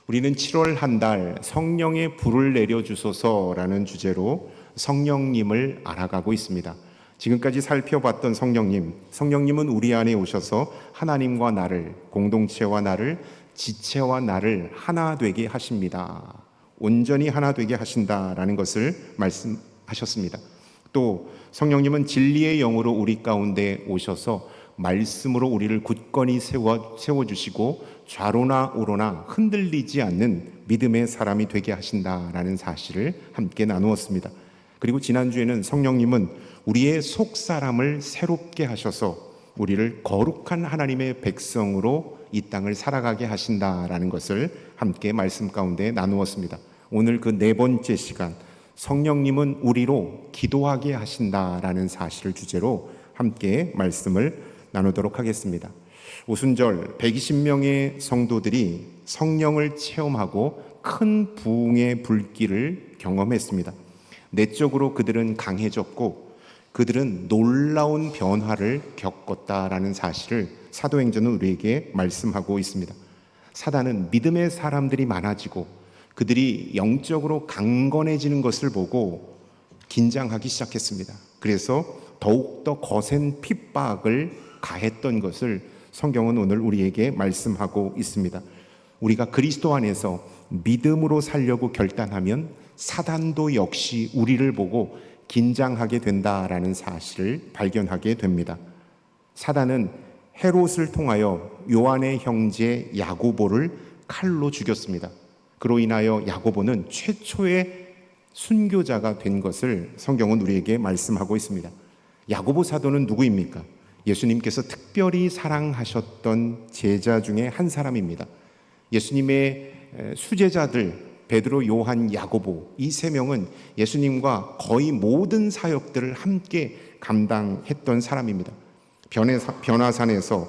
우리는 7월 한 달 성령의 불을 내려주소서라는 주제로 성령님을 알아가고 있습니다. 지금까지 살펴봤던 성령님은 우리 안에 오셔서 하나님과 나를, 공동체와 나를, 지체와 나를 하나 되게 하십니다. 온전히 하나 되게 하신다라는 것을 말씀하셨습니다. 또 성령님은 진리의 영으로 우리 가운데 오셔서 말씀으로 우리를 굳건히 세워주시고 좌로나 우로나 흔들리지 않는 믿음의 사람이 되게 하신다라는 사실을 함께 나누었습니다. 그리고 지난주에는 성령님은 우리의 속사람을 새롭게 하셔서 우리를 거룩한 하나님의 백성으로 이 땅을 살아가게 하신다라는 것을 함께 말씀 가운데 나누었습니다. 오늘 그 네 번째 시간, 성령님은 우리로 기도하게 하신다라는 사실을 주제로 함께 말씀을 나누도록 하겠습니다. 오순절 120명의 성도들이 성령을 체험하고 큰 부흥의 불길을 경험했습니다. 내적으로 그들은 강해졌고 그들은 놀라운 변화를 겪었다라는 사실을 사도행전은 우리에게 말씀하고 있습니다. 사단은 믿음의 사람들이 많아지고 그들이 영적으로 강건해지는 것을 보고 긴장하기 시작했습니다. 그래서 더욱더 거센 핍박을 가했던 것을 성경은 오늘 우리에게 말씀하고 있습니다. 우리가 그리스도 안에서 믿음으로 살려고 결단하면 사단도 역시 우리를 보고 긴장하게 된다라는 사실을 발견하게 됩니다. 사단은 헤롯을 통하여 요한의 형제 야고보를 칼로 죽였습니다. 그로 인하여 야고보는 최초의 순교자가 된 것을 성경은 우리에게 말씀하고 있습니다. 야고보 사도는 누구입니까? 예수님께서 특별히 사랑하셨던 제자 중에 한 사람입니다. 예수님의 수제자들 베드로, 요한, 야고보 이 세 명은 예수님과 거의 모든 사역들을 함께 감당했던 사람입니다. 변화산에서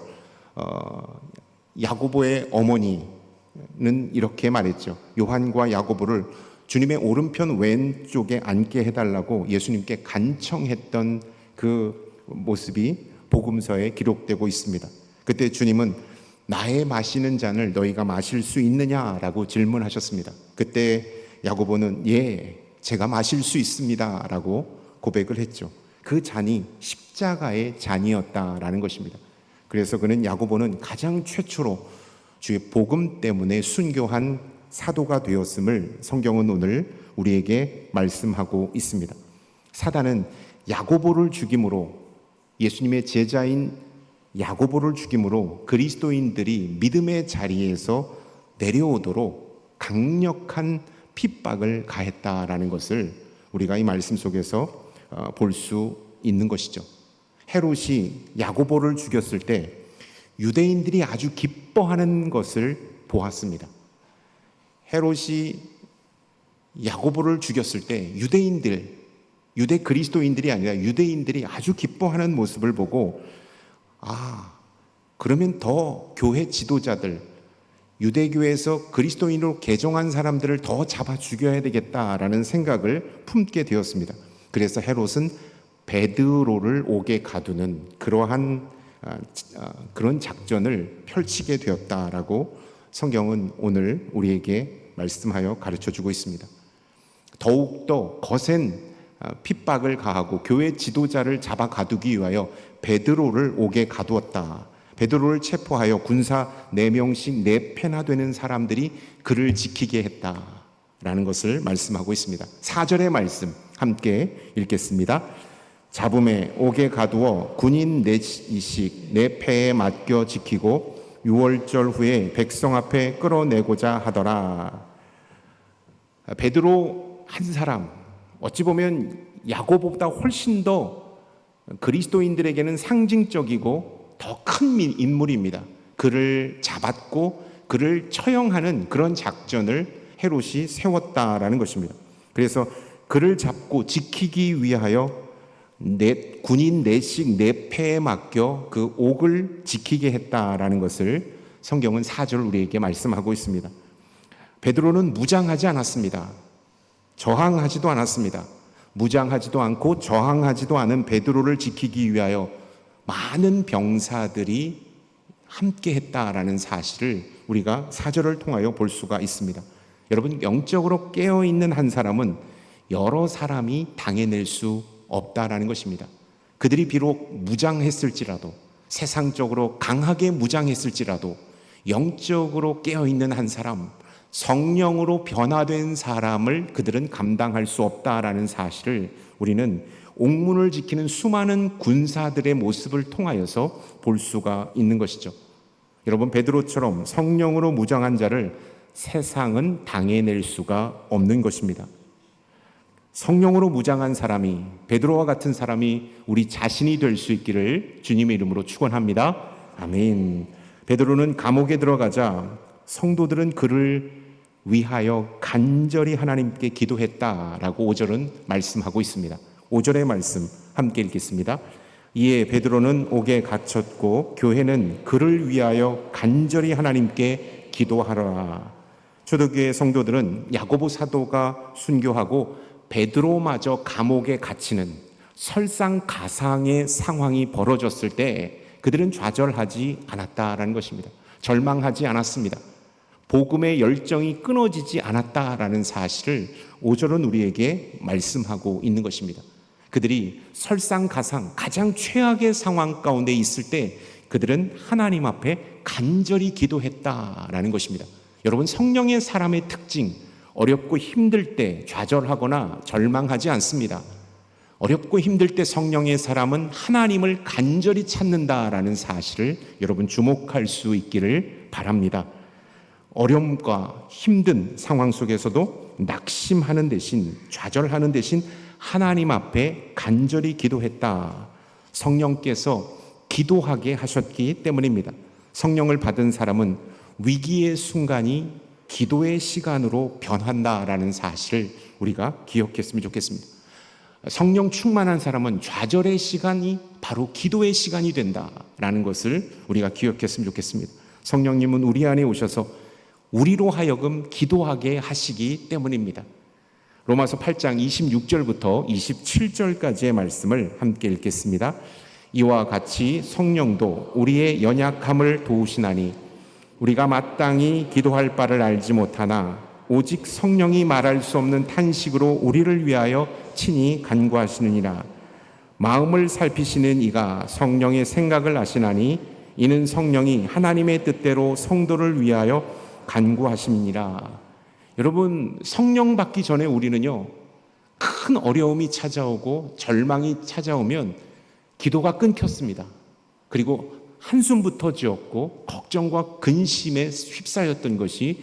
야고보의 어머니는 이렇게 말했죠. 요한과 야고보를 주님의 오른편 왼쪽에 앉게 해달라고 예수님께 간청했던 그 모습이 복음서에 기록되고 있습니다. 그때 주님은 나의 마시는 잔을 너희가 마실 수 있느냐라고 질문하셨습니다. 그때 야고보는 예, 제가 마실 수 있습니다 라고 고백을 했죠. 그 잔이 십자가의 잔이었다라는 것입니다. 그래서 그는 야고보는 가장 최초로 주의 복음 때문에 순교한 사도가 되었음을 성경은 오늘 우리에게 말씀하고 있습니다. 사단은 야고보를 죽임으로, 예수님의 제자인 야고보를 죽임으로 그리스도인들이 믿음의 자리에서 내려오도록 강력한 핍박을 가했다라는 것을 우리가 이 말씀 속에서 볼 수 있는 것이죠. 헤롯이 야고보를 죽였을 때 유대인들이 아주 기뻐하는 것을 보았습니다. 헤롯이 야고보를 죽였을 때 유대 그리스도인들이 아니라 유대인들이 아주 기뻐하는 모습을 보고 그러면 더 교회 지도자들, 유대교에서 그리스도인으로 개종한 사람들을 더 잡아 죽여야 되겠다라는 생각을 품게 되었습니다. 그래서 헤롯은 베드로를 옥에 가두는 그러한 그런 작전을 펼치게 되었다라고 성경은 오늘 우리에게 말씀하여 가르쳐주고 있습니다. 더욱더 거센 핍박을 가하고 교회 지도자를 잡아 가두기 위하여 베드로를 옥에 가두었다. 베드로를 체포하여 군사 4명씩 4패나 되는 사람들이 그를 지키게 했다라는 것을 말씀하고 있습니다. 4절의 말씀 함께 읽겠습니다. 잡음에 옥에 가두어 군인 4씩 4패에 맡겨 지키고 6월절 후에 백성 앞에 끌어내고자 하더라. 베드로 한 사람, 어찌 보면 야고보보다 훨씬 더 그리스도인들에게는 상징적이고 더 큰 인물입니다. 그를 잡았고 그를 처형하는 그런 작전을 헤롯이 세웠다라는 것입니다. 그래서 그를 잡고 지키기 위하여 군인 4씩 4패에 맡겨 그 옥을 지키게 했다라는 것을 성경은 4절 우리에게 말씀하고 있습니다. 베드로는 무장하지 않았습니다. 저항하지도 않았습니다. 무장하지도 않고 저항하지도 않은 베드로를 지키기 위하여 많은 병사들이 함께 했다라는 사실을 우리가 4절을 통하여 볼 수가 있습니다. 여러분, 영적으로 깨어있는 한 사람은 여러 사람이 당해낼 수 없다라는 것입니다. 그들이 비록 무장했을지라도, 세상적으로 강하게 무장했을지라도 영적으로 깨어있는 한 사람, 성령으로 변화된 사람을 그들은 감당할 수 없다라는 사실을 우리는 옥문을 지키는 수많은 군사들의 모습을 통하여서 볼 수가 있는 것이죠. 여러분, 베드로처럼 성령으로 무장한 자를 세상은 당해낼 수가 없는 것입니다. 성령으로 무장한 사람이, 베드로와 같은 사람이 우리 자신이 될 수 있기를 주님의 이름으로 축원합니다. 아멘. 베드로는 감옥에 들어가자 성도들은 그를 위하여 간절히 하나님께 기도했다라고 5절은 말씀하고 있습니다. 5절의 말씀 함께 읽겠습니다. 이에 베드로는 옥에 갇혔고 교회는 그를 위하여 간절히 하나님께 기도하라. 초대교회 성도들은 야고보 사도가 순교하고 베드로마저 감옥에 갇히는 설상가상의 상황이 벌어졌을 때 그들은 좌절하지 않았다라는 것입니다. 절망하지 않았습니다. 복음의 열정이 끊어지지 않았다라는 사실을 5절은 우리에게 말씀하고 있는 것입니다. 그들이 설상가상 가장 최악의 상황 가운데 있을 때 그들은 하나님 앞에 간절히 기도했다라는 것입니다. 여러분, 성령의 사람의 특징, 어렵고 힘들 때 좌절하거나 절망하지 않습니다. 어렵고 힘들 때 성령의 사람은 하나님을 간절히 찾는다라는 사실을 여러분 주목할 수 있기를 바랍니다. 어려움과 힘든 상황 속에서도 낙심하는 대신, 좌절하는 대신 하나님 앞에 간절히 기도했다. 성령께서 기도하게 하셨기 때문입니다. 성령을 받은 사람은 위기의 순간이 기도의 시간으로 변한다라는 사실을 우리가 기억했으면 좋겠습니다. 성령 충만한 사람은 좌절의 시간이 바로 기도의 시간이 된다라는 것을 우리가 기억했으면 좋겠습니다. 성령님은 우리 안에 오셔서 우리로 하여금 기도하게 하시기 때문입니다. 로마서 8장 26절부터 27절까지의 말씀을 함께 읽겠습니다. 이와 같이 성령도 우리의 연약함을 도우시나니 우리가 마땅히 기도할 바를 알지 못하나 오직 성령이 말할 수 없는 탄식으로 우리를 위하여 친히 간구하시느니라. 마음을 살피시는 이가 성령의 생각을 아시나니 이는 성령이 하나님의 뜻대로 성도를 위하여 간구하심이니라. 여러분, 성령 받기 전에 우리는요, 큰 어려움이 찾아오고 절망이 찾아오면 기도가 끊겼습니다. 그리고 한숨부터 지었고 걱정과 근심에 휩싸였던 것이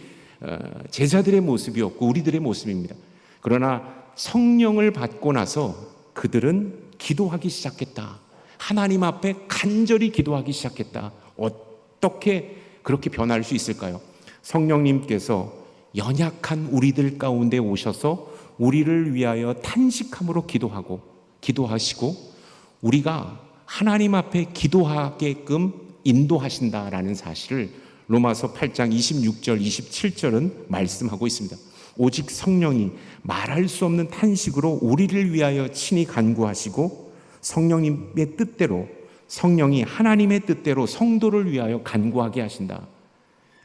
제자들의 모습이었고 우리들의 모습입니다. 그러나 성령을 받고 나서 그들은 기도하기 시작했다. 하나님 앞에 간절히 기도하기 시작했다. 어떻게 그렇게 변할 수 있을까요? 성령님께서 연약한 우리들 가운데 오셔서 우리를 위하여 탄식함으로 기도하시고 우리가 하나님 앞에 기도하게끔 인도하신다라는 사실을 로마서 8장 26절 27절은 말씀하고 있습니다. 오직 성령이 말할 수 없는 탄식으로 우리를 위하여 친히 간구하시고 성령님의 뜻대로, 성령이 하나님의 뜻대로 성도를 위하여 간구하게 하신다.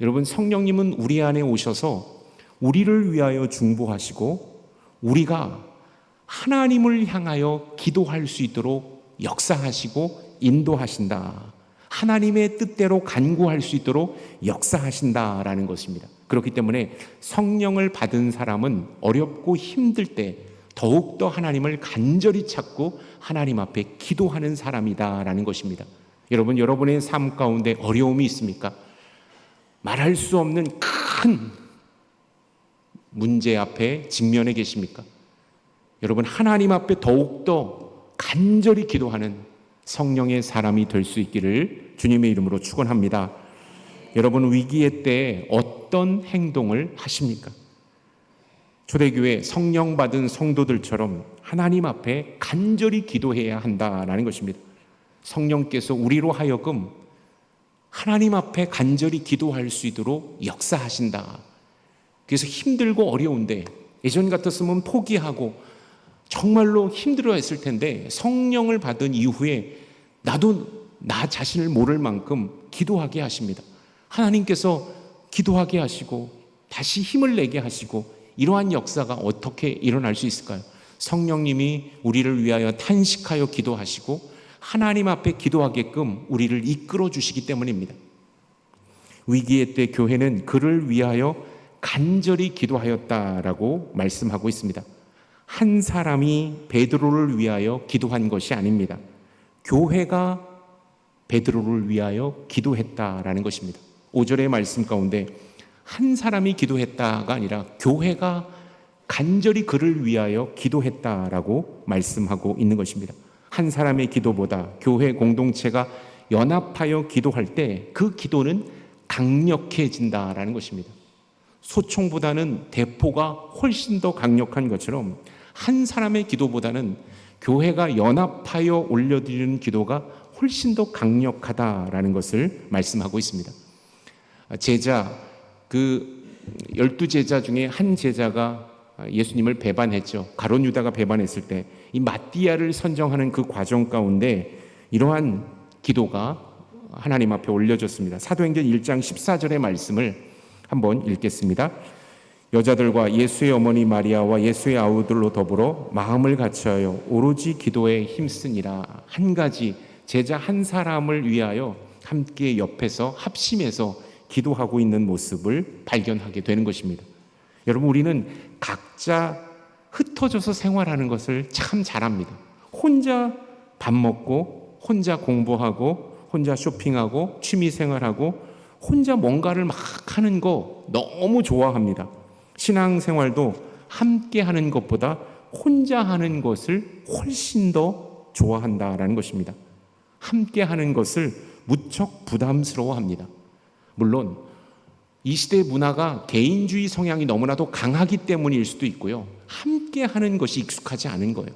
여러분, 성령님은 우리 안에 오셔서 우리를 위하여 중보하시고 우리가 하나님을 향하여 기도할 수 있도록 역사하시고 인도하신다. 하나님의 뜻대로 간구할 수 있도록 역사하신다라는 것입니다. 그렇기 때문에 성령을 받은 사람은 어렵고 힘들 때 더욱더 하나님을 간절히 찾고 하나님 앞에 기도하는 사람이다라는 것입니다. 여러분, 여러분의 삶 가운데 어려움이 있습니까? 말할 수 없는 큰 문제 앞에 직면해 계십니까? 여러분, 하나님 앞에 더욱더 간절히 기도하는 성령의 사람이 될 수 있기를 주님의 이름으로 축원합니다. 여러분, 위기의 때에 어떤 행동을 하십니까? 초대교회 성령 받은 성도들처럼 하나님 앞에 간절히 기도해야 한다라는 것입니다. 성령께서 우리로 하여금 하나님 앞에 간절히 기도할 수 있도록 역사하신다. 그래서 힘들고 어려운데 예전 같았으면 포기하고 정말로 힘들어했을 텐데 성령을 받은 이후에 나도 나 자신을 모를 만큼 기도하게 하십니다. 하나님께서 기도하게 하시고 다시 힘을 내게 하시고 이러한 역사가 어떻게 일어날 수 있을까요? 성령님이 우리를 위하여 탄식하여 기도하시고 하나님 앞에 기도하게끔 우리를 이끌어 주시기 때문입니다. 위기의 때 교회는 그를 위하여 간절히 기도하였다라고 말씀하고 있습니다. 한 사람이 베드로를 위하여 기도한 것이 아닙니다. 교회가 베드로를 위하여 기도했다라는 것입니다. 5절의 말씀 가운데 한 사람이 기도했다가 아니라 교회가 간절히 그를 위하여 기도했다라고 말씀하고 있는 것입니다. 한 사람의 기도보다 교회 공동체가 연합하여 기도할 때 그 기도는 강력해진다라는 것입니다. 소총보다는 대포가 훨씬 더 강력한 것처럼 한 사람의 기도보다는 교회가 연합하여 올려드리는 기도가 훨씬 더 강력하다라는 것을 말씀하고 있습니다. 제자, 그 12제자 중에 한 제자가 예수님을 배반했죠. 가룟 유다가 배반했을 때 이 마띠아를 선정하는 그 과정 가운데 이러한 기도가 하나님 앞에 올려졌습니다. 사도행전 1장 14절의 말씀을 한번 읽겠습니다. 여자들과 예수의 어머니 마리아와 예수의 아우들로 더불어 마음을 같이하여 오로지 기도에 힘쓰니라. 한 가지 제자 한 사람을 위하여 함께 옆에서 합심해서 기도하고 있는 모습을 발견하게 되는 것입니다. 여러분, 우리는 각자 흩어져서 생활하는 것을 참 잘합니다. 혼자 밥 먹고 혼자 공부하고 혼자 쇼핑하고 취미생활하고 혼자 뭔가를 막 하는 거 너무 좋아합니다. 신앙생활도 함께 하는 것보다 혼자 하는 것을 훨씬 더 좋아한다라는 것입니다. 함께 하는 것을 무척 부담스러워합니다. 물론 이 시대의 문화가 개인주의 성향이 너무나도 강하기 때문일 수도 있고요. 함께 하는 것이 익숙하지 않은 거예요.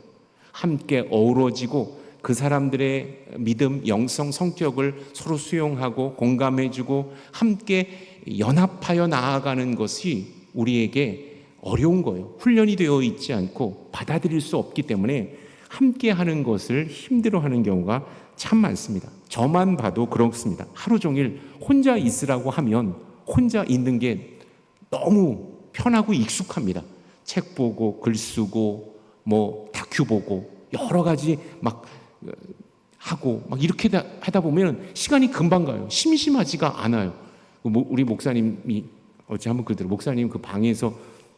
함께 어우러지고 그 사람들의 믿음, 영성, 성격을 서로 수용하고 공감해주고 함께 연합하여 나아가는 것이 우리에게 어려운 거예요. 훈련이 되어 있지 않고 받아들일 수 없기 때문에 함께 하는 것을 힘들어하는 경우가 참 많습니다. 저만 봐도 그렇습니다. 하루 종일 혼자 있으라고 하면 혼자 있는 게 너무 편하고 익숙합니다. 책 보고 글 쓰고 뭐 다큐 보고 여러 가지 막 하고 막 이렇게 하다 보면 시간이 금방 가요. 심심하지가 않아요. 우리 목사님이 어제 한번 그러더라고요. 목사님 그 방에서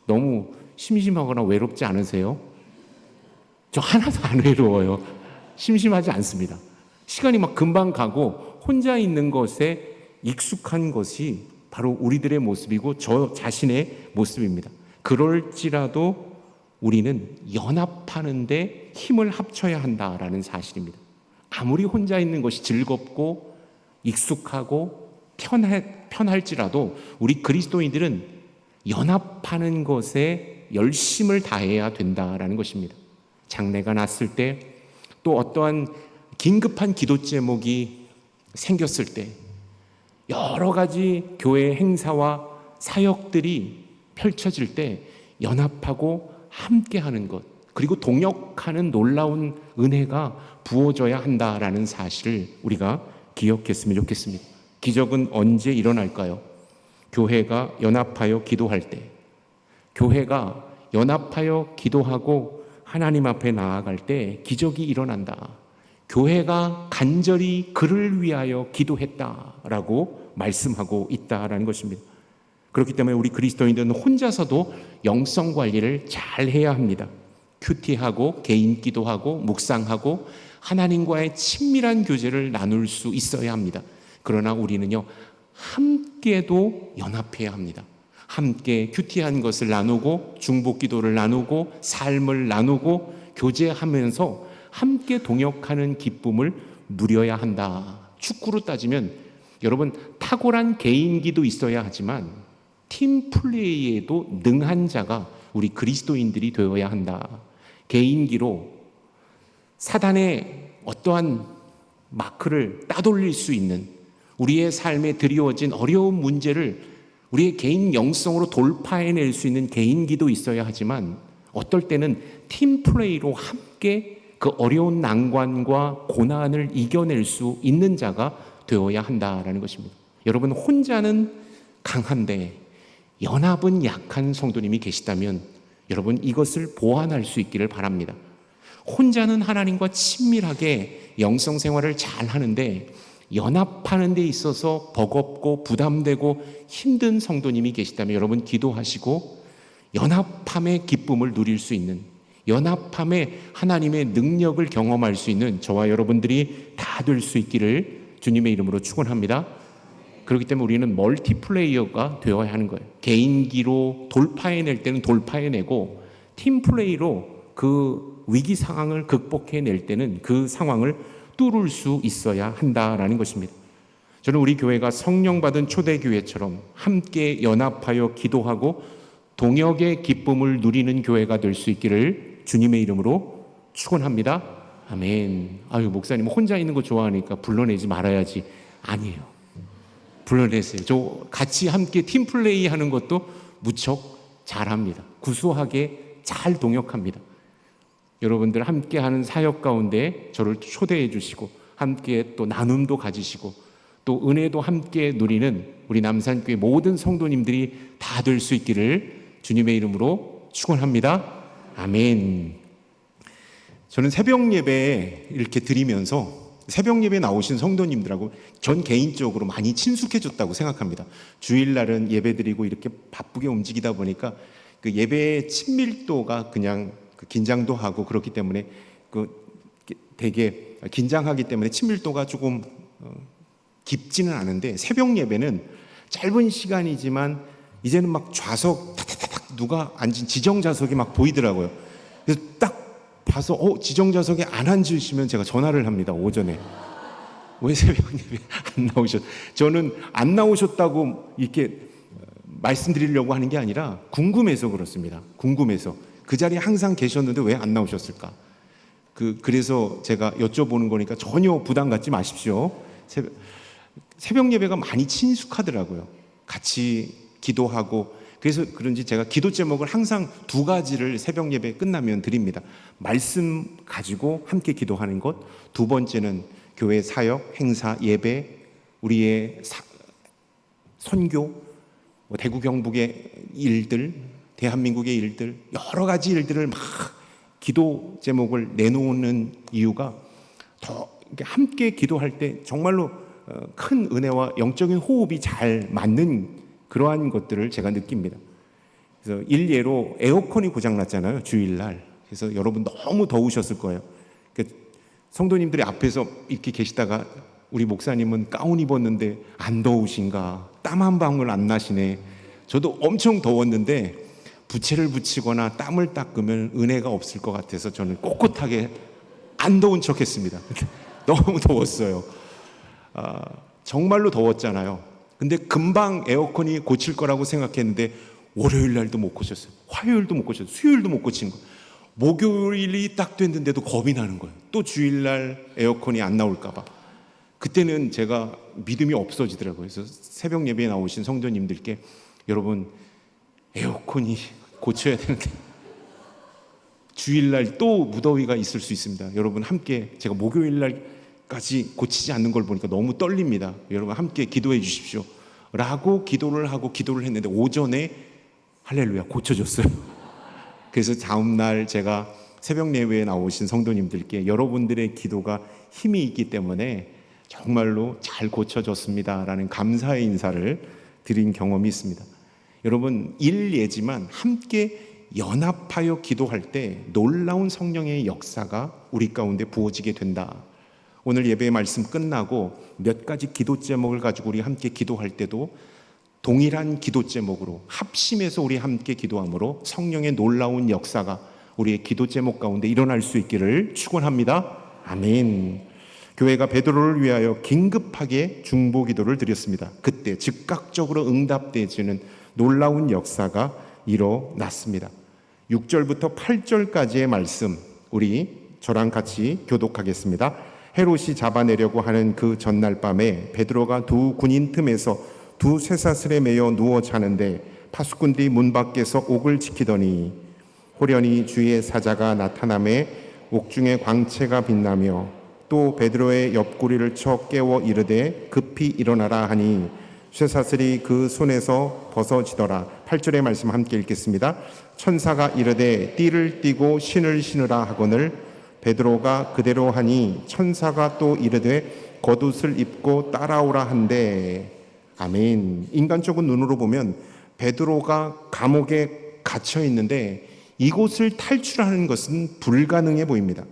너무 심심하거나 외롭지 않으세요? 저 하나도 안 외로워요. 심심하지 않습니다. 시간이 막 금방 가고 혼자 있는 것에 익숙한 것이 바로 우리들의 모습이고 저 자신의 모습입니다. 그럴지라도 우리는 연합하는데 힘을 합쳐야 한다라는 사실입니다. 아무리 혼자 있는 것이 즐겁고 익숙하고 편할지라도 우리 그리스도인들은 연합하는 것에 열심을 다해야 된다라는 것입니다. 장례가 났을 때 또 어떠한 긴급한 기도 제목이 생겼을 때 여러 가지 교회 행사와 사역들이 펼쳐질 때 연합하고 함께하는 것, 그리고 동역하는 놀라운 은혜가 부어져야 한다라는 사실을 우리가 기억했으면 좋겠습니다. 기적은 언제 일어날까요? 교회가 연합하여 기도할 때, 교회가 연합하여 기도하고 하나님 앞에 나아갈 때 기적이 일어난다. 교회가 간절히 그를 위하여 기도했다라고 말씀하고 있다라는 것입니다. 그렇기 때문에 우리 그리스도인들은 혼자서도 영성 관리를 잘 해야 합니다. 큐티하고 개인 기도하고 묵상하고 하나님과의 친밀한 교제를 나눌 수 있어야 합니다. 그러나 우리는요, 함께도 연합해야 합니다. 함께 큐티한 것을 나누고 중보 기도를 나누고 삶을 나누고 교제하면서 함께 동역하는 기쁨을 누려야 한다. 축구로 따지면 여러분, 탁월한 개인기도 있어야 하지만 팀 플레이에도 능한 자가 우리 그리스도인들이 되어야 한다. 개인기로 사단의 어떠한 마크를 따돌릴 수 있는, 우리의 삶에 드리워진 어려운 문제를 우리의 개인 영성으로 돌파해낼 수 있는 개인기도 있어야 하지만 어떨 때는 팀 플레이로 함께 그 어려운 난관과 고난을 이겨낼 수 있는 자가 되어야 한다라는 것입니다. 여러분, 혼자는 강한데 연합은 약한 성도님이 계시다면 여러분, 이것을 보완할 수 있기를 바랍니다. 혼자는 하나님과 친밀하게 영성 생활을 잘 하는데 연합하는 데 있어서 버겁고 부담되고 힘든 성도님이 계시다면 여러분, 기도하시고 연합함의 기쁨을 누릴 수 있는, 연합함의 하나님의 능력을 경험할 수 있는 저와 여러분들이 다 될 수 있기를 주님의 이름으로 축원합니다. 그렇기 때문에 우리는 멀티플레이어가 되어야 하는 거예요. 개인기로 돌파해낼 때는 돌파해내고 팀플레이로 그 위기 상황을 극복해낼 때는 그 상황을 뚫을 수 있어야 한다라는 것입니다. 저는 우리 교회가 성령 받은 초대교회처럼 함께 연합하여 기도하고 동역의 기쁨을 누리는 교회가 될 수 있기를 주님의 이름으로 축원합니다. 아멘. 아유, 목사님 혼자 있는 거 좋아하니까 불러내지 말아야지. 아니에요. 불러내세요. 저 같이 함께 팀플레이 하는 것도 무척 잘합니다. 구수하게 잘 동역합니다. 여러분들 함께 하는 사역 가운데 저를 초대해 주시고 함께 또 나눔도 가지시고 또 은혜도 함께 누리는 우리 남산교회 모든 성도님들이 다 될 수 있기를 주님의 이름으로 축원합니다. 아멘. 저는 새벽 예배 이렇게 드리면서 새벽 예배 나오신 성도님들하고 전 개인적으로 많이 친숙해졌다고 생각합니다. 주일날은 예배 드리고 이렇게 바쁘게 움직이다 보니까 그 예배의 친밀도가 그냥 긴장도 하고 그렇기 때문에 되게 긴장하기 때문에 친밀도가 조금 깊지는 않은데 새벽 예배는 짧은 시간이지만 이제는 막 좌석 타타타닥 누가 앉은 지정 좌석이 막 보이더라고요. 그래서 딱 봐서 지정 좌석에 안 앉으시면 제가 전화를 합니다. 오전에 왜 새벽 예배 안 나오셨? 저는 안 나오셨다고 이렇게 말씀드리려고 하는 게 아니라 궁금해서 그렇습니다. 궁금해서 그 자리에 항상 계셨는데 왜 안 나오셨을까? 그래서 제가 여쭤보는 거니까 전혀 부담 갖지 마십시오. 새벽 예배가 많이 친숙하더라고요. 같이 기도하고 그래서 그런지 제가 기도 제목을 항상 두 가지를 새벽 예배 끝나면 드립니다. 말씀 가지고 함께 기도하는 것, 두 번째는 교회 사역, 행사, 예배, 우리의 선교, 대구 경북의 일들, 대한민국의 일들, 여러 가지 일들을 막 기도 제목을 내놓는 이유가 더 함께 기도할 때 정말로 큰 은혜와 영적인 호흡이 잘 맞는 그러한 것들을 제가 느낍니다. 그래서 일례로 에어컨이 고장났잖아요, 주일날. 그래서 여러분 너무 더우셨을 거예요. 성도님들이 앞에서 이렇게 계시다가 우리 목사님은 가운 입었는데 안 더우신가? 땀 한 방울 안 나시네. 저도 엄청 더웠는데 부채를 붙이거나 땀을 닦으면 은혜가 없을 것 같아서 저는 꼿꼿하게 안 더운 척 했습니다. 너무 더웠어요. 정말로 더웠잖아요. 근데 금방 에어컨이 고칠 거라고 생각했는데 월요일 날도 못 고쳤어요. 화요일도 못 고쳤어요. 수요일도 못 고친 거예요. 목요일이 딱 됐는데도 겁이 나는 거예요. 또 주일날 에어컨이 안 나올까 봐. 그때는 제가 믿음이 없어지더라고요. 그래서 새벽 예배에 나오신 성도님들께 여러분 에어컨이 고쳐야 되는데 주일날 또 무더위가 있을 수 있습니다. 여러분 함께 제가 목요일날까지 고치지 않는 걸 보니까 너무 떨립니다. 여러분 함께 기도해 주십시오 라고 기도를 하고 기도를 했는데 오전에 할렐루야 고쳐졌어요. 그래서 다음날 제가 새벽 예배에 나오신 성도님들께 여러분들의 기도가 힘이 있기 때문에 정말로 잘 고쳐졌습니다 라는 감사의 인사를 드린 경험이 있습니다. 여러분 일예지만 함께 연합하여 기도할 때 놀라운 성령의 역사가 우리 가운데 부어지게 된다. 오늘 예배의 말씀 끝나고 몇 가지 기도 제목을 가지고 우리 함께 기도할 때도 동일한 기도 제목으로 합심해서 우리 함께 기도함으로 성령의 놀라운 역사가 우리의 기도 제목 가운데 일어날 수 있기를 축원합니다. 아멘. 교회가 베드로를 위하여 긴급하게 중보 기도를 드렸습니다. 그때 즉각적으로 응답되지는 놀라운 역사가 일어났습니다. 6절부터 8절까지의 말씀 우리 저랑 같이 교독하겠습니다. 헤롯이 잡아내려고 하는 그 전날 밤에 베드로가 두 군인 틈에서 두 쇠사슬에 매여 누워 자는데 파수꾼들이 문 밖에서 옥을 지키더니 호련히 주의 사자가 나타나매 옥중에 광채가 빛나며 또 베드로의 옆구리를 쳐 깨워 이르되 급히 일어나라 하니 쇠사슬이 그 손에서 벗어지더라. 8절의 말씀 함께 읽겠습니다. 천사가 이르되 띠를 띠고 신을 신으라 하거늘 베드로가 그대로 하니 천사가 또 이르되 겉옷을 입고 따라오라 한대. 아멘. 인간적인 눈으로 보면 베드로가 감옥에 갇혀 있는데 이곳을 탈출하는 것은 불가능해 보입니다.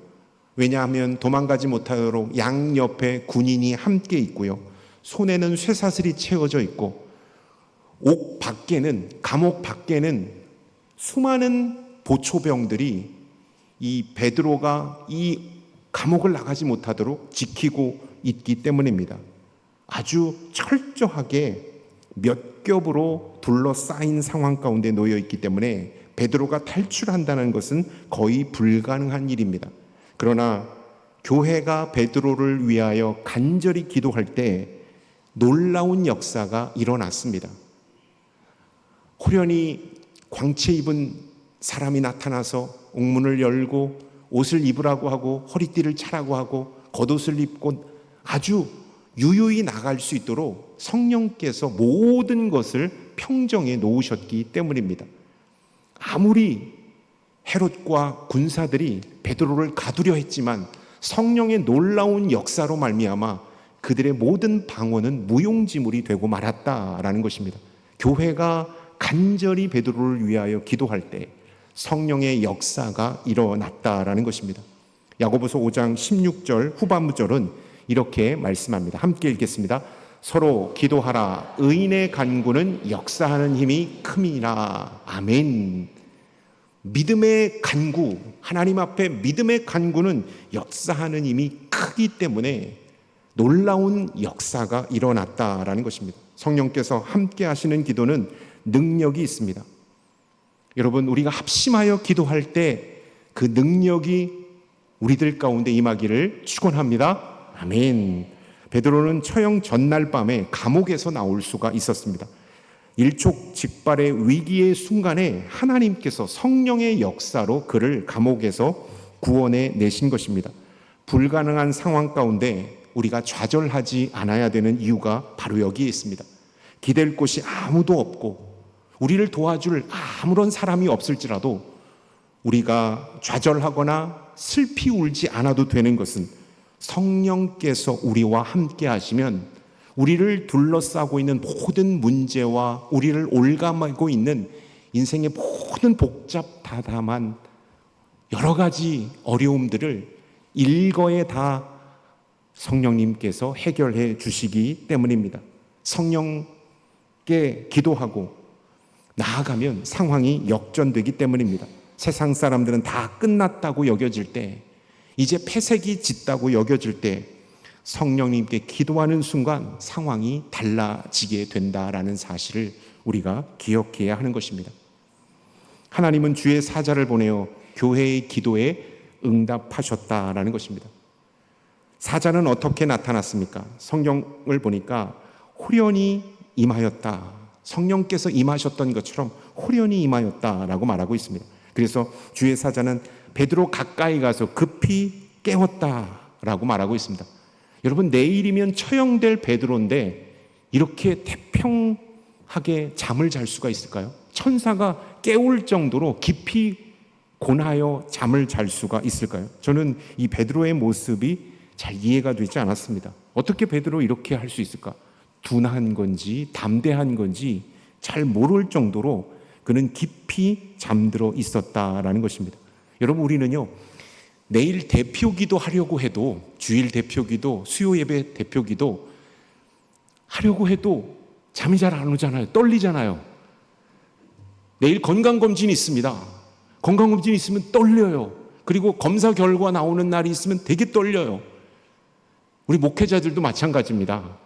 왜냐하면 도망가지 못하도록 양옆에 군인이 함께 있고요. 손에는 쇠사슬이 채워져 있고 옥 밖에는, 감옥 밖에는 수많은 보초병들이 이 베드로가 이 감옥을 나가지 못하도록 지키고 있기 때문입니다. 아주 철저하게 몇 겹으로 둘러싸인 상황 가운데 놓여 있기 때문에 베드로가 탈출한다는 것은 거의 불가능한 일입니다. 그러나 교회가 베드로를 위하여 간절히 기도할 때 놀라운 역사가 일어났습니다. 호련히 광채 입은 사람이 나타나서 옥문을 열고 옷을 입으라고 하고 허리띠를 차라고 하고 겉옷을 입고 아주 유유히 나갈 수 있도록 성령께서 모든 것을 평정해 놓으셨기 때문입니다. 아무리 헤롯과 군사들이 베드로를 가두려 했지만 성령의 놀라운 역사로 말미암아 그들의 모든 방언은 무용지물이 되고 말았다라는 것입니다. 교회가 간절히 베드로를 위하여 기도할 때 성령의 역사가 일어났다라는 것입니다. 야고보서 5장 16절 후반부절은 이렇게 말씀합니다. 함께 읽겠습니다. 서로 기도하라. 의인의 간구는 역사하는 힘이 큼이라. 아멘. 믿음의 간구, 하나님 앞에 믿음의 간구는 역사하는 힘이 크기 때문에 놀라운 역사가 일어났다라는 것입니다. 성령께서 함께 하시는 기도는 능력이 있습니다. 여러분, 우리가 합심하여 기도할 때 그 능력이 우리들 가운데 임하기를 축원합니다. 아멘. 베드로는 처형 전날 밤에 감옥에서 나올 수가 있었습니다. 일촉즉발의 위기의 순간에 하나님께서 성령의 역사로 그를 감옥에서 구원해 내신 것입니다. 불가능한 상황 가운데 우리가 좌절하지 않아야 되는 이유가 바로 여기에 있습니다. 기댈 곳이 아무도 없고 우리를 도와줄 아무런 사람이 없을지라도 우리가 좌절하거나 슬피 울지 않아도 되는 것은 성령께서 우리와 함께 하시면 우리를 둘러싸고 있는 모든 문제와 우리를 올가매고 있는 인생의 모든 복잡다담한 여러 가지 어려움들을 일거에 다 성령님께서 해결해 주시기 때문입니다. 성령께 기도하고 나아가면 상황이 역전되기 때문입니다. 세상 사람들은 다 끝났다고 여겨질 때, 이제 패색이 짙다고 여겨질 때 성령님께 기도하는 순간 상황이 달라지게 된다라는 사실을 우리가 기억해야 하는 것입니다. 하나님은 주의 사자를 보내어 교회의 기도에 응답하셨다라는 것입니다. 사자는 어떻게 나타났습니까? 성경을 보니까 호련히 임하였다. 성령께서 임하셨던 것처럼 호련히 임하였다라고 말하고 있습니다. 그래서 주의 사자는 베드로 가까이 가서 급히 깨웠다라고 말하고 있습니다. 여러분, 내일이면 처형될 베드로인데 이렇게 태평하게 잠을 잘 수가 있을까요? 천사가 깨울 정도로 깊이 고나여 잠을 잘 수가 있을까요? 저는 이 베드로의 모습이 잘 이해가 되지 않았습니다. 어떻게 베드로 이렇게 할 수 있을까? 둔한 건지 담대한 건지 잘 모를 정도로 그는 깊이 잠들어 있었다라는 것입니다. 여러분, 우리는요 내일 대표기도 하려고 해도, 주일 대표기도, 수요 예배 대표기도 하려고 해도 잠이 잘 안 오잖아요. 떨리잖아요. 내일 건강검진이 있습니다. 건강검진이 있으면 떨려요. 그리고 검사 결과 나오는 날이 있으면 되게 떨려요. 우리 목회자들도 마찬가지입니다.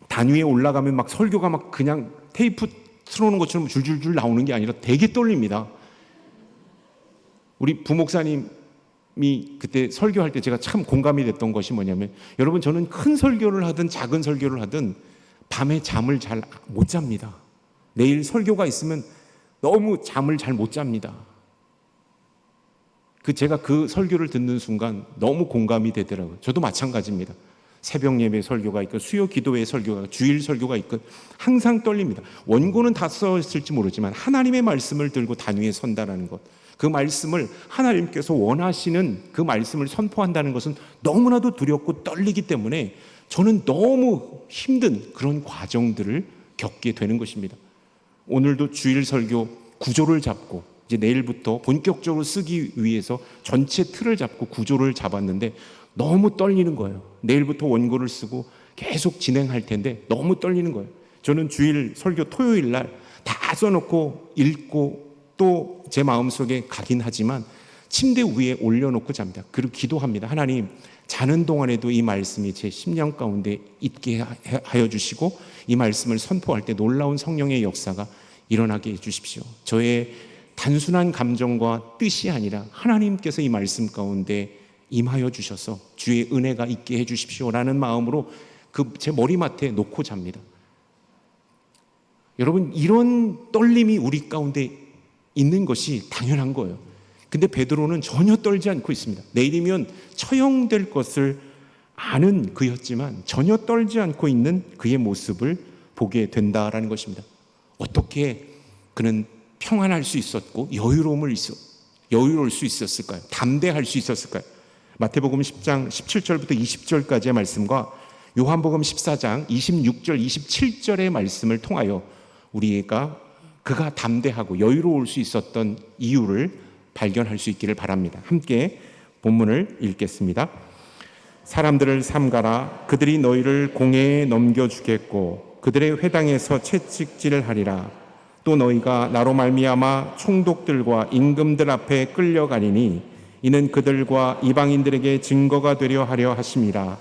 단위에 올라가면 막 설교가 막 그냥 테이프 틀어놓은 것처럼 줄줄줄 나오는 게 아니라 되게 떨립니다. 우리 부목사님이 그때 설교할 때 제가 참 공감이 됐던 것이 뭐냐면, 여러분, 저는 큰 설교를 하든 작은 설교를 하든 밤에 잠을 잘 못 잡니다. 내일 설교가 있으면 너무 잠을 잘 못 잡니다. 제가 그 설교를 듣는 순간 너무 공감이 되더라고요. 저도 마찬가지입니다. 새벽 예배 설교가 있고 수요 기도회 설교가, 주일 설교가 있고 항상 떨립니다. 원고는 다 써있을지 모르지만 하나님의 말씀을 들고 단위에 선다라는 것, 그 말씀을 하나님께서 원하시는 그 말씀을 선포한다는 것은 너무나도 두렵고 떨리기 때문에 저는 너무 힘든 그런 과정들을 겪게 되는 것입니다. 오늘도 주일 설교 구조를 잡고 이제 내일부터 본격적으로 쓰기 위해서 전체 틀을 잡고 구조를 잡았는데 너무 떨리는 거예요. 내일부터 원고를 쓰고 계속 진행할 텐데 너무 떨리는 거예요. 저는 주일 설교 토요일 날 다 써놓고 읽고 또 제 마음속에 가긴 하지만 침대 위에 올려놓고 잡니다. 그리고 기도합니다. 하나님, 자는 동안에도 이 말씀이 제 심령 가운데 있게 하여 주시고 이 말씀을 선포할 때 놀라운 성령의 역사가 일어나게 해 주십시오. 저의 단순한 감정과 뜻이 아니라 하나님께서 이 말씀 가운데 임하여 주셔서 주의 은혜가 있게 해 주십시오라는 마음으로 제 머리맡에 놓고 잡니다. 여러분, 이런 떨림이 우리 가운데 있는 것이 당연한 거예요. 근데 베드로는 전혀 떨지 않고 있습니다. 내일이면 처형될 것을 아는 그였지만 전혀 떨지 않고 있는 그의 모습을 보게 된다라는 것입니다. 어떻게 그는 평안할 수 있었고 여유로울 수 있었을까요? 담대할 수 있었을까요? 마태복음 10장 17절부터 20절까지의 말씀과 요한복음 14장 26절 27절의 말씀을 통하여 우리가 그가 담대하고 여유로울 수 있었던 이유를 발견할 수 있기를 바랍니다. 함께 본문을 읽겠습니다. 사람들을 삼가라. 그들이 너희를 공회에 넘겨주겠고 그들의 회당에서 채찍질을 하리라. 또 너희가 나로 말미암아 총독들과 임금들 앞에 끌려가리니 이는 그들과 이방인들에게 증거가 되려 하려 하심이라.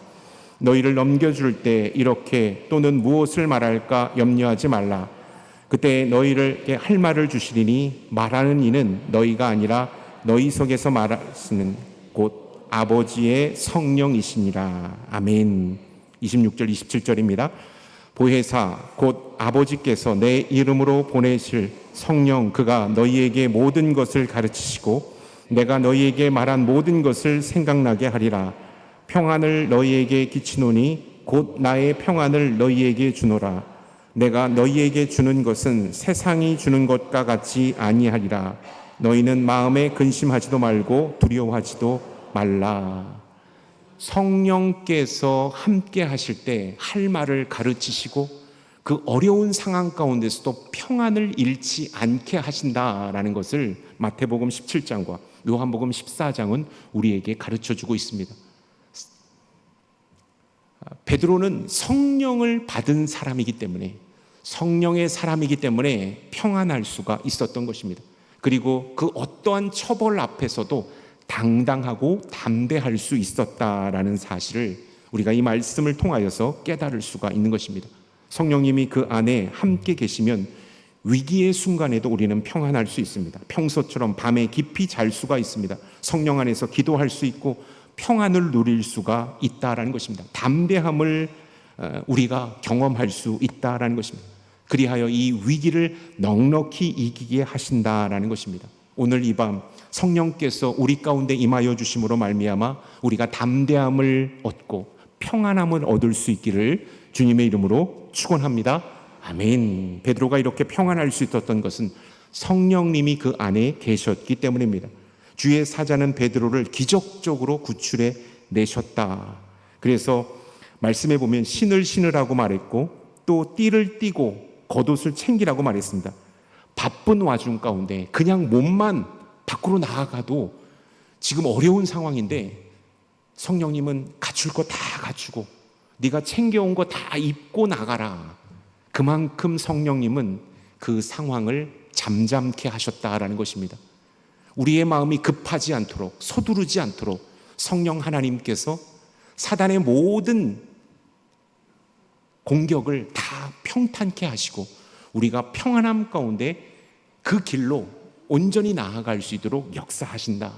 너희를 넘겨줄 때 이렇게 또는 무엇을 말할까 염려하지 말라. 그때 너희를 할 말을 주시리니 말하는 이는 너희가 아니라 너희 속에서 말하시는 곧 아버지의 성령이시니라. 아멘. 26절 27절입니다. 보혜사 곧 아버지께서 내 이름으로 보내실 성령 그가 너희에게 모든 것을 가르치시고 내가 너희에게 말한 모든 것을 생각나게 하리라. 평안을 너희에게 끼치노니 곧 나의 평안을 너희에게 주노라. 내가 너희에게 주는 것은 세상이 주는 것과 같지 아니하리라. 너희는 마음에 근심하지도 말고 두려워하지도 말라. 성령께서 함께 하실 때 할 말을 가르치시고 그 어려운 상황 가운데서도 평안을 잃지 않게 하신다라는 것을 마태복음 17장과 요한복음 14장은 우리에게 가르쳐주고 있습니다. 베드로는 성령을 받은 사람이기 때문에 성령의 사람이기 때문에 평안할 수가 있었던 것입니다. 그리고 그 어떠한 처벌 앞에서도 당당하고 담대할 수 있었다라는 사실을 우리가 이 말씀을 통하여서 깨달을 수가 있는 것입니다. 성령님이 그 안에 함께 계시면 위기의 순간에도 우리는 평안할 수 있습니다. 평소처럼 밤에 깊이 잘 수가 있습니다. 성령 안에서 기도할 수 있고 평안을 누릴 수가 있다라는 것입니다. 담대함을 우리가 경험할 수 있다라는 것입니다. 그리하여 이 위기를 넉넉히 이기게 하신다라는 것입니다. 오늘 이 밤 성령께서 우리 가운데 임하여 주심으로 말미암아 우리가 담대함을 얻고 평안함을 얻을 수 있기를 주님의 이름으로 축원합니다. 아멘. 베드로가 이렇게 평안할 수 있었던 것은 성령님이 그 안에 계셨기 때문입니다. 주의 사자는 베드로를 기적적으로 구출해 내셨다. 그래서 말씀에 보면 신을 신으라고 말했고 또 띠를 띠고 겉옷을 챙기라고 말했습니다. 바쁜 와중 가운데 그냥 몸만 밖으로 나아가도 지금 어려운 상황인데 성령님은 갖출 거 다 갖추고 네가 챙겨온 거 다 입고 나가라. 그만큼 성령님은 그 상황을 잠잠케 하셨다라는 것입니다. 우리의 마음이 급하지 않도록 서두르지 않도록 성령 하나님께서 사단의 모든 공격을 다 평탄케 하시고 우리가 평안함 가운데 그 길로 온전히 나아갈 수 있도록 역사하신다.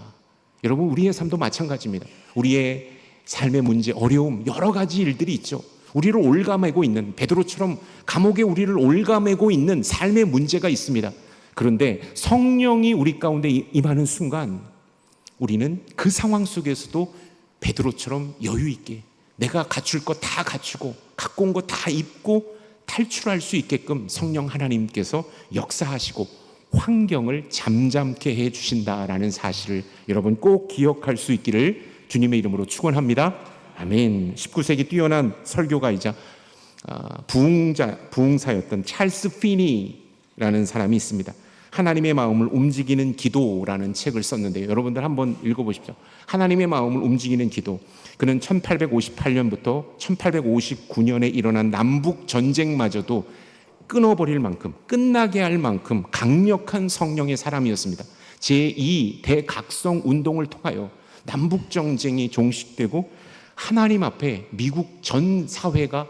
여러분, 우리의 삶도 마찬가지입니다. 우리의 삶의 문제, 어려움, 여러 가지 일들이 있죠. 우리를 올가매고 있는, 베드로처럼 감옥에 우리를 올가매고 있는 삶의 문제가 있습니다. 그런데 성령이 우리 가운데 임하는 순간 우리는 그 상황 속에서도 베드로처럼 여유 있게 내가 갖출 거 다 갖추고 갖고 온 거 다 입고 탈출할 수 있게끔 성령 하나님께서 역사하시고 환경을 잠잠케 해 주신다라는 사실을 여러분 꼭 기억할 수 있기를 주님의 이름으로 축원합니다. 아멘. 19세기 뛰어난 설교가이자 부흥사였던 찰스 피니라는 사람이 있습니다. 하나님의 마음을 움직이는 기도라는 책을 썼는데요. 여러분들 한번 읽어보십시오. 하나님의 마음을 움직이는 기도. 그는 1858년부터 1859년에 일어난 남북 전쟁마저도 끊어버릴 만큼, 끝나게 할 만큼 강력한 성령의 사람이었습니다. 제2 대각성 운동을 통하여 남북 전쟁이 종식되고 하나님 앞에 미국 전 사회가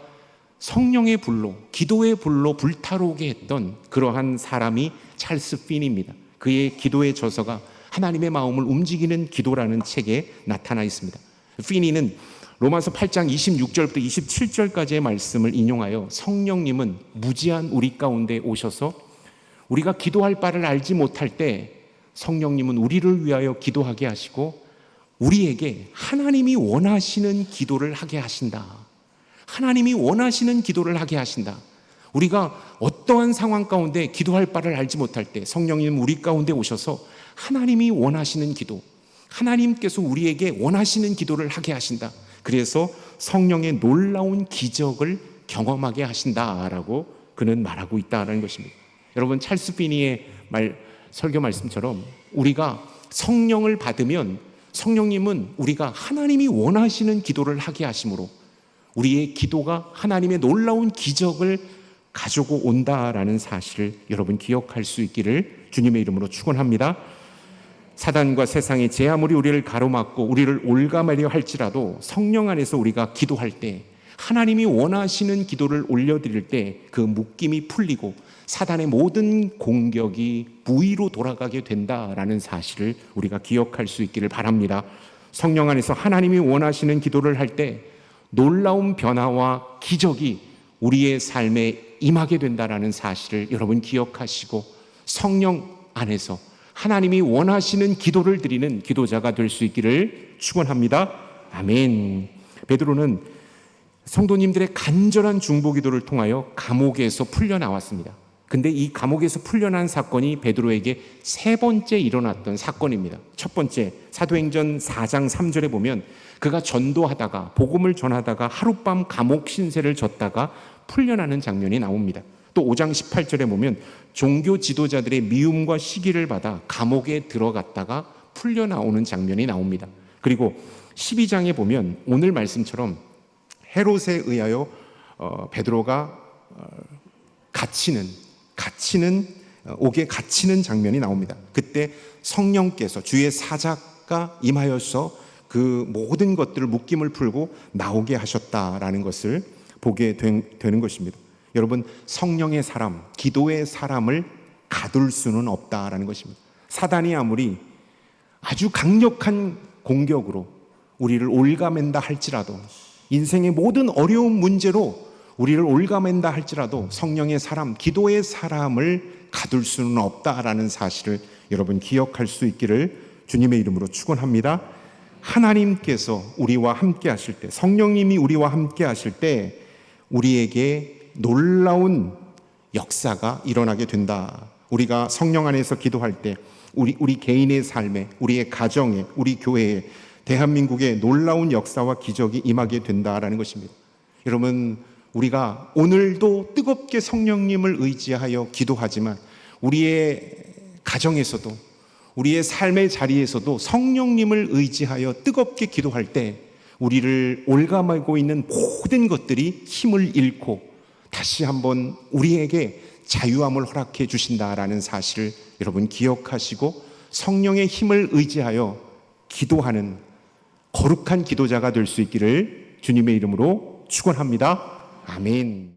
성령의 불로, 기도의 불로 불타오르게 했던 그러한 사람이 찰스 피니입니다. 그의 기도의 저서가 하나님의 마음을 움직이는 기도라는 책에 나타나 있습니다. 피니는 로마서 8장 26절부터 27절까지의 말씀을 인용하여 성령님은 무지한 우리 가운데 오셔서 우리가 기도할 바를 알지 못할 때 성령님은 우리를 위하여 기도하게 하시고 우리에게 하나님이 원하시는 기도를 하게 하신다. 하나님이 원하시는 기도를 하게 하신다. 우리가 어떠한 상황 가운데 기도할 바를 알지 못할 때 성령님은 우리 가운데 오셔서 하나님이 원하시는 기도, 하나님께서 우리에게 원하시는 기도를 하게 하신다. 그래서 성령의 놀라운 기적을 경험하게 하신다라고 그는 말하고 있다는 것입니다. 여러분 찰스 피니의 설교 말씀처럼 우리가 성령을 받으면 성령님은 우리가 하나님이 원하시는 기도를 하게 하심으로 우리의 기도가 하나님의 놀라운 기적을 가지고 온다라는 사실을 여러분 기억할 수 있기를 주님의 이름으로 축원합니다. 사단과 세상의 제 아무리 우리를 가로막고 우리를 올가매려 할지라도 성령 안에서 우리가 기도할 때 하나님이 원하시는 기도를 올려드릴 때 그 묶임이 풀리고 사단의 모든 공격이 무의로 돌아가게 된다라는 사실을 우리가 기억할 수 있기를 바랍니다. 성령 안에서 하나님이 원하시는 기도를 할 때 놀라운 변화와 기적이 우리의 삶에 임하게 된다라는 사실을 여러분 기억하시고 성령 안에서 하나님이 원하시는 기도를 드리는 기도자가 될 수 있기를 축원합니다. 아멘. 베드로는 성도님들의 간절한 중보기도를 통하여 감옥에서 풀려나왔습니다. 근데 이 감옥에서 풀려난 사건이 베드로에게 세 번째 일어났던 사건입니다. 첫 번째, 사도행전 4장 3절에 보면 그가 전도하다가 복음을 전하다가 하룻밤 감옥 신세를 졌다가 풀려나는 장면이 나옵니다. 또 5장 18절에 보면 종교 지도자들의 미움과 시기를 받아 감옥에 들어갔다가 풀려나오는 장면이 나옵니다. 그리고 12장에 보면 오늘 말씀처럼 헤롯에 의하여 베드로가 옥에 갇히는 장면이 나옵니다. 그때 성령께서 주의 사자가 임하여서 그 모든 것들을 묶임을 풀고 나오게 하셨다라는 것을 보게 되는 것입니다. 여러분 성령의 사람, 기도의 사람을 가둘 수는 없다라는 것입니다. 사단이 아무리 아주 강력한 공격으로 우리를 올가맨다 할지라도 인생의 모든 어려운 문제로 우리를 올가맨다 할지라도 성령의 사람, 기도의 사람을 가둘 수는 없다라는 사실을 여러분 기억할 수 있기를 주님의 이름으로 축원합니다. 하나님께서 우리와 함께 하실 때, 성령님이 우리와 함께 하실 때 우리에게 놀라운 역사가 일어나게 된다. 우리가 성령 안에서 기도할 때 우리 개인의 삶에, 우리의 가정에, 우리 교회에, 대한민국의 놀라운 역사와 기적이 임하게 된다라는 것입니다. 여러분 우리가 오늘도 뜨겁게 성령님을 의지하여 기도하지만 우리의 가정에서도 우리의 삶의 자리에서도 성령님을 의지하여 뜨겁게 기도할 때 우리를 올가매고 있는 모든 것들이 힘을 잃고 다시 한번 우리에게 자유함을 허락해 주신다라는 사실을 여러분 기억하시고 성령의 힘을 의지하여 기도하는 거룩한 기도자가 될 수 있기를 주님의 이름으로 축원합니다. 아멘.